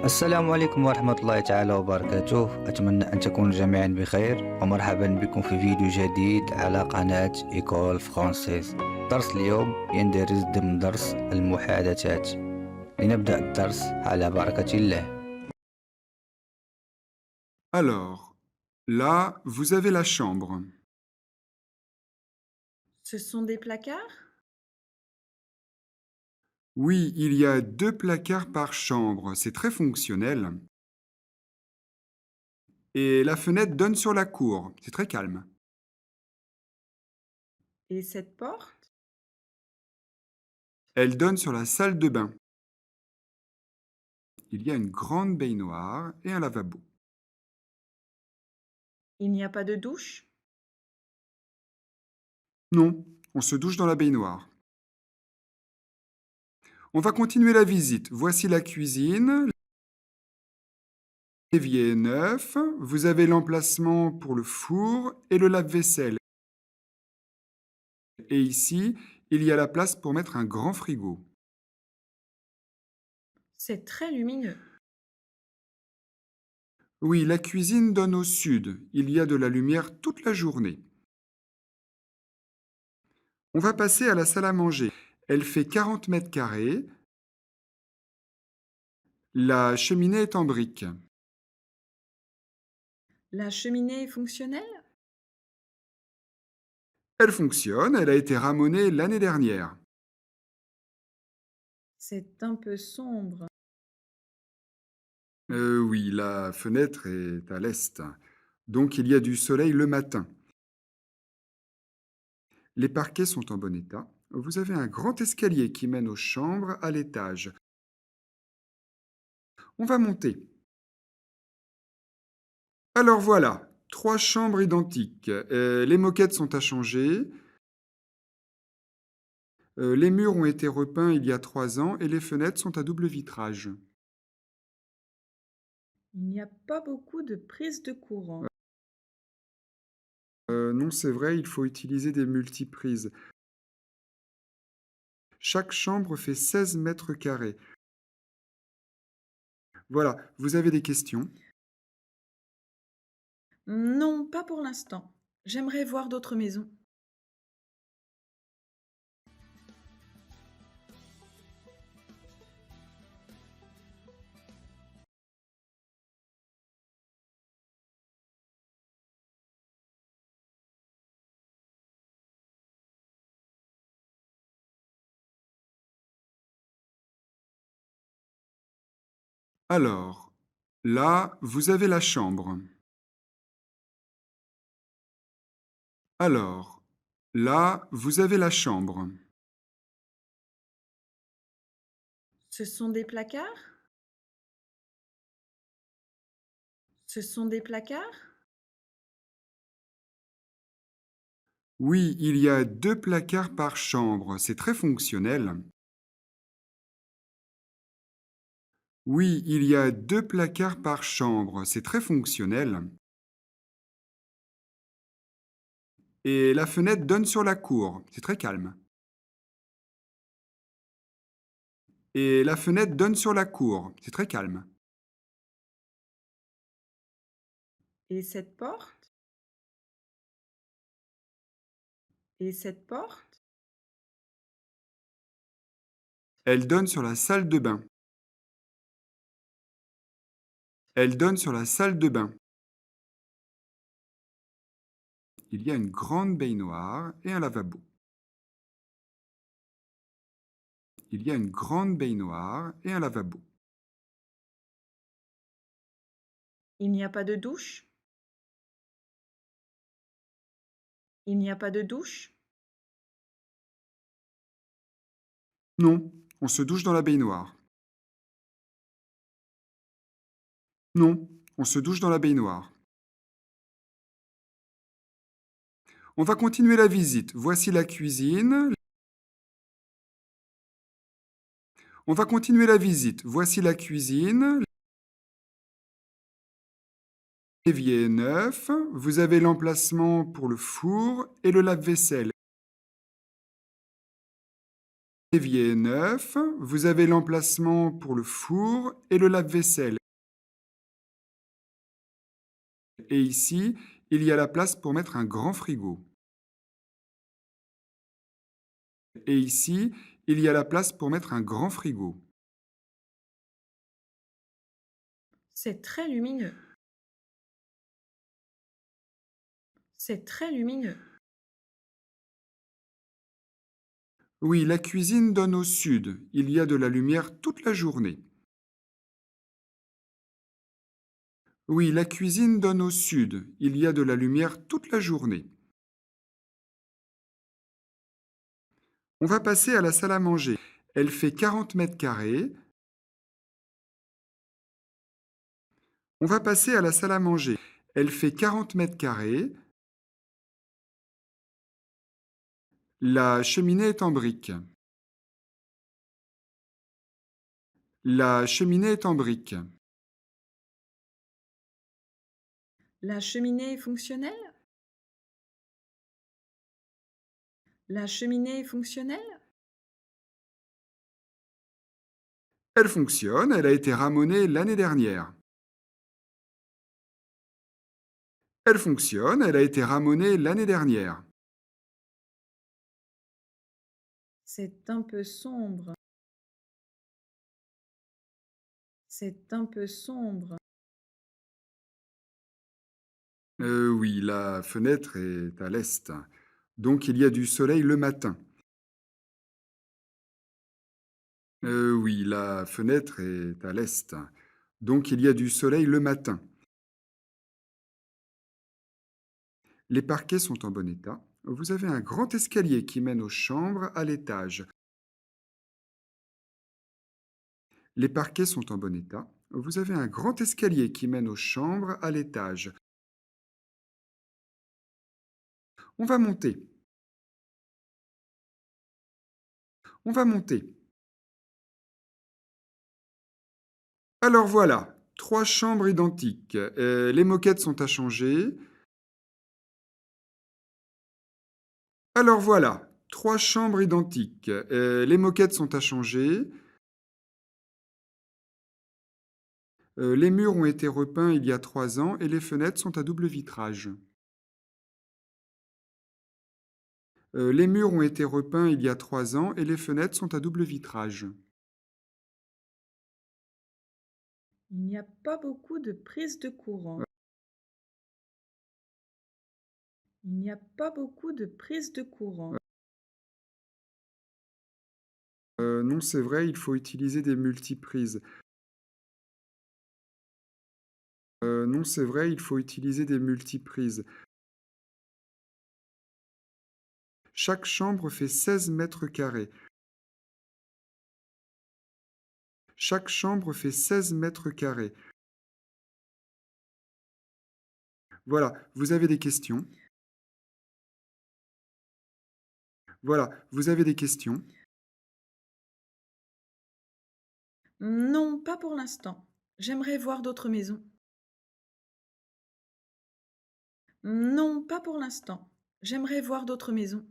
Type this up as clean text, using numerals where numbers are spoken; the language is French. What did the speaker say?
السلام عليكم ورحمة الله تعالى وبركاته. أتمنى أن تكونوا جميعا بخير ومرحبا بكم في فيديو جديد على قناة إيكول فرانسيز. درس اليوم يندرج ضمن درس المحادثات. لنبدأ الدرس على بركة الله. Alors, là, vous avez la chambre. Ce sont des placards? Oui, il y a 2 placards par chambre, c'est très fonctionnel. Et la fenêtre donne sur la cour, c'est très calme. Et cette porte? Elle donne sur la salle de bain. Il y a une grande baignoire et un lavabo. Il n'y a pas de douche? Non, on se douche dans la baignoire. On va continuer la visite. Voici la cuisine. L'évier est neuf. Vous avez l'emplacement pour le four et le lave-vaisselle. Et ici, il y a la place pour mettre un grand frigo. C'est très lumineux. Oui, la cuisine donne au sud. Il y a de la lumière toute la journée. On va passer à la salle à manger. Elle fait 40 mètres carrés. La cheminée est en briques. La cheminée est fonctionnelle? Elle fonctionne, elle a été ramonée l'année dernière. C'est un peu sombre. Oui, la fenêtre est à l'est. Donc il y a du soleil le matin. Les parquets sont en bon état. Vous avez un grand escalier qui mène aux chambres à l'étage. On va monter. Alors voilà, 3 chambres identiques. Les moquettes sont à changer. Les murs ont été repeints il y a 3 ans et les fenêtres sont à double vitrage. Il n'y a pas beaucoup de prises de courant. Non, c'est vrai, il faut utiliser des multiprises. Chaque chambre fait 16 mètres carrés. Voilà, vous avez des questions? Non, pas pour l'instant. J'aimerais voir d'autres maisons. Alors, là, vous avez la chambre. Alors, là, vous avez la chambre. Ce sont des placards? Ce sont des placards? Oui, il y a 2 placards par chambre, c'est très fonctionnel. Oui, il y a 2 placards par chambre, c'est très fonctionnel. Et la fenêtre donne sur la cour, c'est très calme. Et la fenêtre donne sur la cour, c'est très calme. Et cette porte? Et cette porte? Elle donne sur la salle de bain. Elle donne sur la salle de bain. Il y a une grande baignoire et un lavabo. Il y a une grande baignoire et un lavabo. Il n'y a pas de douche? Il n'y a pas de douche? Non, on se douche dans la baignoire. Non, on se douche dans la baignoire. On va continuer la visite. Voici la cuisine. On va continuer la visite. Voici la cuisine. L'évier est neuf. Vous avez l'emplacement pour le four et le lave-vaisselle. L'évier est neuf, vous avez l'emplacement pour le four et le lave-vaisselle. Et ici, il y a la place pour mettre un grand frigo. Et ici, il y a la place pour mettre un grand frigo. C'est très lumineux. C'est très lumineux. Oui, la cuisine donne au sud. Il y a de la lumière toute la journée. Oui, la cuisine donne au sud. Il y a de la lumière toute la journée. On va passer à la salle à manger. Elle fait 40 mètres carrés. On va passer à la salle à manger. Elle fait 40 mètres carrés. La cheminée est en briques. La cheminée est en briques. La cheminée est fonctionnelle? La cheminée est fonctionnelle? Elle fonctionne, elle a été ramonée l'année dernière. Elle fonctionne, elle a été ramonée l'année dernière. C'est un peu sombre. C'est un peu sombre. Oui, la fenêtre est à l'est. Donc il y a du soleil le matin. Oui, la fenêtre est à l'est. Donc il y a du soleil le matin. Les parquets sont en bon état. Vous avez un grand escalier qui mène aux chambres à l'étage. Les parquets sont en bon état. Vous avez un grand escalier qui mène aux chambres à l'étage. On va monter. On va monter. Alors voilà, 3 chambres identiques. Les moquettes sont à changer. Alors voilà, 3 chambres identiques. Les moquettes sont à changer. Les murs ont été repeints il y a 3 ans et les fenêtres sont à double vitrage. Les murs ont été repeints il y a 3 ans et les fenêtres sont à double vitrage. Il n'y a pas beaucoup de prise de courant. Il n'y a pas beaucoup de prise de courant. Non, c'est vrai, il faut utiliser des multiprises. Non, c'est vrai, il faut utiliser des multiprises. Chaque chambre fait 16 mètres carrés. Chaque chambre fait 16 mètres carrés. Voilà, vous avez des questions? Voilà, vous avez des questions? Non, pas pour l'instant. J'aimerais voir d'autres maisons. Non, pas pour l'instant. J'aimerais voir d'autres maisons.